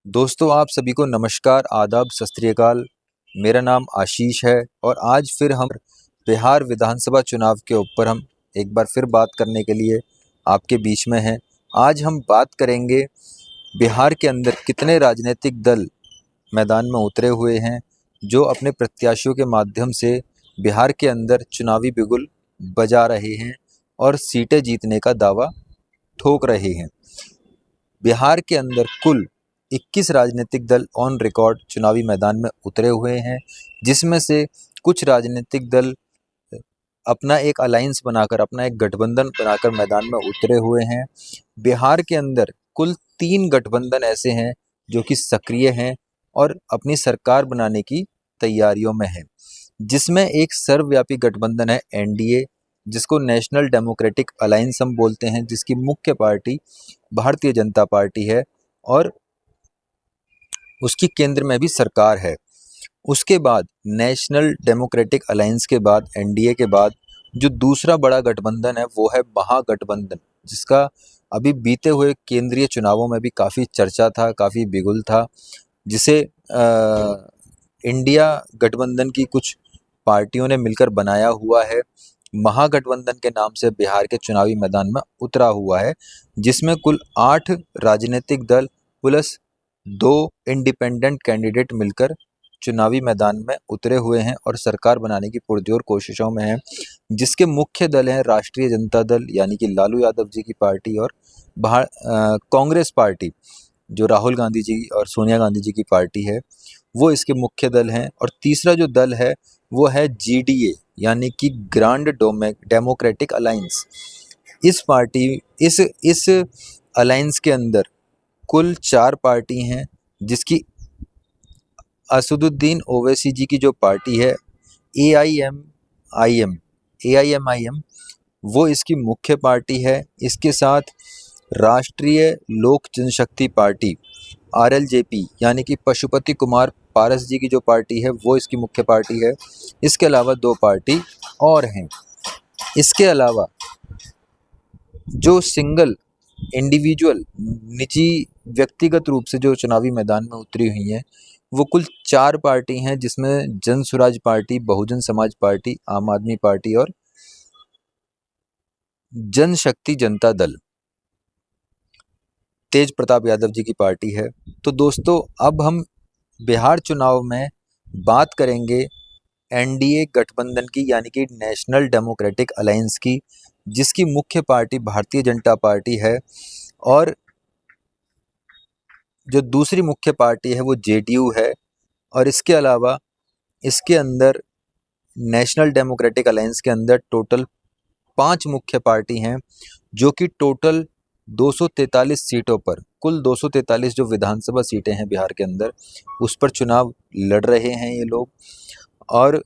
दोस्तों आप सभी को नमस्कार, आदाब, सत श्री अकाल। मेरा नाम आशीष है और आज फिर हम बिहार विधानसभा चुनाव के ऊपर हम एक बार फिर बात करने के लिए आपके बीच में हैं। आज हम बात करेंगे बिहार के अंदर कितने राजनीतिक दल मैदान में उतरे हुए हैं जो अपने प्रत्याशियों के माध्यम से बिहार के अंदर चुनावी बिगुल बजा रहे हैं और सीटें जीतने का दावा ठोक रहे हैं। बिहार के अंदर कुल 21 राजनीतिक दल ऑन रिकॉर्ड चुनावी मैदान में उतरे हुए हैं, जिसमें से कुछ राजनीतिक दल अपना एक अलायंस बनाकर, अपना एक गठबंधन बनाकर मैदान में उतरे हुए हैं। बिहार के अंदर कुल 3 गठबंधन ऐसे हैं जो कि सक्रिय हैं और अपनी सरकार बनाने की तैयारियों में हैं, जिसमें एक सर्वव्यापी गठबंधन है एनडीए, जिसको नेशनल डेमोक्रेटिक अलायंस हम बोलते हैं, जिसकी मुख्य पार्टी भारतीय जनता पार्टी है और उसकी केंद्र में भी सरकार है। उसके बाद नेशनल डेमोक्रेटिक अलायंस के बाद, एनडीए के बाद जो दूसरा बड़ा गठबंधन है वो है महागठबंधन, जिसका अभी बीते हुए केंद्रीय चुनावों में भी काफ़ी चर्चा था, काफ़ी बिगुल था, जिसे इंडिया गठबंधन की कुछ पार्टियों ने मिलकर बनाया हुआ है। महागठबंधन के नाम से बिहार के चुनावी मैदान में उतरा हुआ है, जिसमें कुल 8 राजनीतिक दल प्लस 2 इंडिपेंडेंट कैंडिडेट मिलकर चुनावी मैदान में उतरे हुए हैं और सरकार बनाने की पुरजोर कोशिशों में हैं, जिसके मुख्य दल हैं राष्ट्रीय जनता दल यानी कि लालू यादव जी की पार्टी और कांग्रेस पार्टी जो राहुल गांधी जी और सोनिया गांधी जी की पार्टी है, वो इसके मुख्य दल हैं। और तीसरा जो दल है वो है जीडीए यानी कि ग्रांड डेमोक्रेटिक अलायंस। इस अलायंस के अंदर कुल 4 पार्टी हैं, जिसकी असदुद्दीन ओवैसी जी की जो पार्टी है एआईएमआईएम वो इसकी मुख्य पार्टी है। इसके साथ राष्ट्रीय लोक जनशक्ति पार्टी आरएलजेपी यानी कि पशुपति कुमार पारस जी की जो पार्टी है वो इसकी मुख्य पार्टी है। इसके अलावा 2 पार्टी और हैं। इसके अलावा जो सिंगल इंडिविजुअल निजी व्यक्तिगत रूप से जो चुनावी मैदान में उतरी हुई हैं वो कुल 4 पार्टी हैं, जिसमें जन स्वराज पार्टी, बहुजन समाज पार्टी, आम आदमी पार्टी और जनशक्ति जनता दल तेज प्रताप यादव जी की पार्टी है। तो दोस्तों अब हम बिहार चुनाव में बात करेंगे एनडीए गठबंधन की यानी कि नेशनल डेमोक्रेटिक अलायंस की, जिसकी मुख्य पार्टी भारतीय जनता पार्टी है और जो दूसरी मुख्य पार्टी है वो जेडीयू है। और इसके अलावा इसके अंदर नेशनल डेमोक्रेटिक अलायंस के अंदर टोटल 5 मुख्य पार्टी हैं, जो कि टोटल 243 सीटों पर, कुल 243 जो विधानसभा सीटें हैं बिहार के अंदर, उस पर चुनाव लड़ रहे हैं ये लोग। और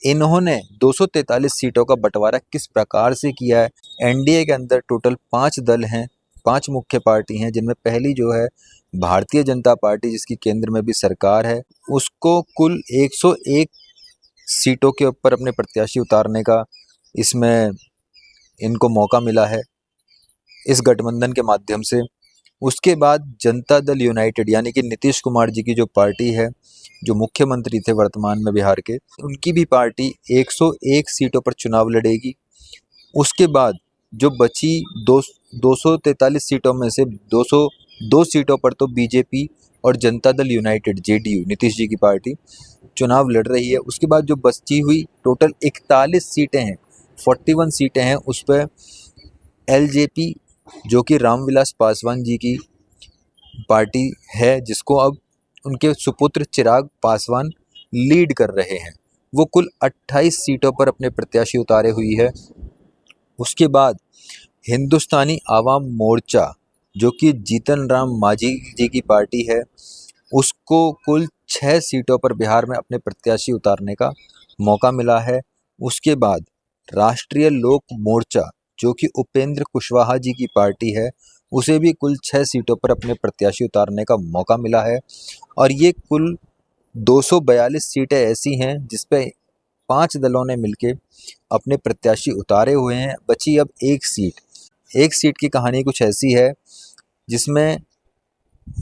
इन्होंने 243 सीटों का बंटवारा किस प्रकार से किया है। एनडीए के अंदर टोटल 5 दल हैं, 5 मुख्य पार्टी हैं, जिनमें पहली जो है भारतीय जनता पार्टी, जिसकी केंद्र में भी सरकार है, उसको कुल 101 सीटों के ऊपर अपने प्रत्याशी उतारने का इसमें इनको मौका मिला है इस गठबंधन के माध्यम से। उसके बाद जनता दल यूनाइटेड यानी कि नीतीश कुमार जी की जो पार्टी है, जो मुख्यमंत्री थे वर्तमान में बिहार के, उनकी भी पार्टी 101 सीटों पर चुनाव लड़ेगी। उसके बाद जो बची 243 सीटों में से 202 सीटों पर तो बीजेपी और जनता दल यूनाइटेड जेडीयू नीतीश जी की पार्टी चुनाव लड़ रही है। उसके बाद जो बची हुई टोटल 41 सीटें हैं, 41 सीटें हैं, उस पर एलजेपी जो कि रामविलास पासवान जी की पार्टी है, जिसको अब उनके सुपुत्र चिराग पासवान लीड कर रहे हैं, वो कुल 28 सीटों पर अपने प्रत्याशी उतारे हुई है। उसके बाद हिंदुस्तानी आवाम मोर्चा जो कि जीतन राम मांझी जी की पार्टी है, उसको कुल 6 सीटों पर बिहार में अपने प्रत्याशी उतारने का मौका मिला है। उसके बाद राष्ट्रीय लोक मोर्चा जो कि उपेंद्र कुशवाहा जी की पार्टी है, उसे भी कुल 6 सीटों पर अपने प्रत्याशी उतारने का मौका मिला है। और ये कुल 242 सीटें ऐसी हैं जिस पे 5 दलों ने मिलके अपने प्रत्याशी उतारे हुए हैं। बची अब एक सीट की कहानी कुछ ऐसी है जिसमें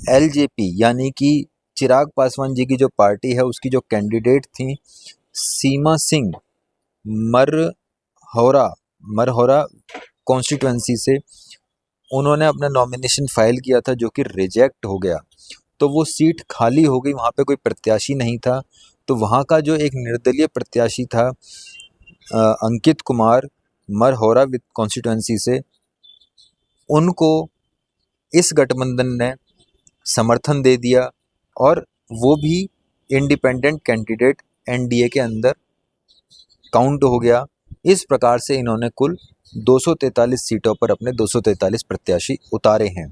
एलजेपी यानी कि चिराग पासवान जी की जो पार्टी है उसकी जो कैंडिडेट थी सीमा सिंह मरहौरा मरहौरा कॉन्स्टिट्यूएंसी से, उन्होंने अपना नॉमिनेशन फाइल किया था जो कि रिजेक्ट हो गया। तो वो सीट खाली हो गई, वहाँ पे कोई प्रत्याशी नहीं था। तो वहाँ का जो एक निर्दलीय प्रत्याशी था अंकित कुमार मरहौरा कॉन्स्टिट्यूएंसी से, उनको इस गठबंधन ने समर्थन दे दिया और वो भी इंडिपेंडेंट कैंडिडेट एनडीए के अंदर काउंट हो गया। इस प्रकार से इन्होंने कुल 243 सीटों पर अपने 243 प्रत्याशी उतारे हैं।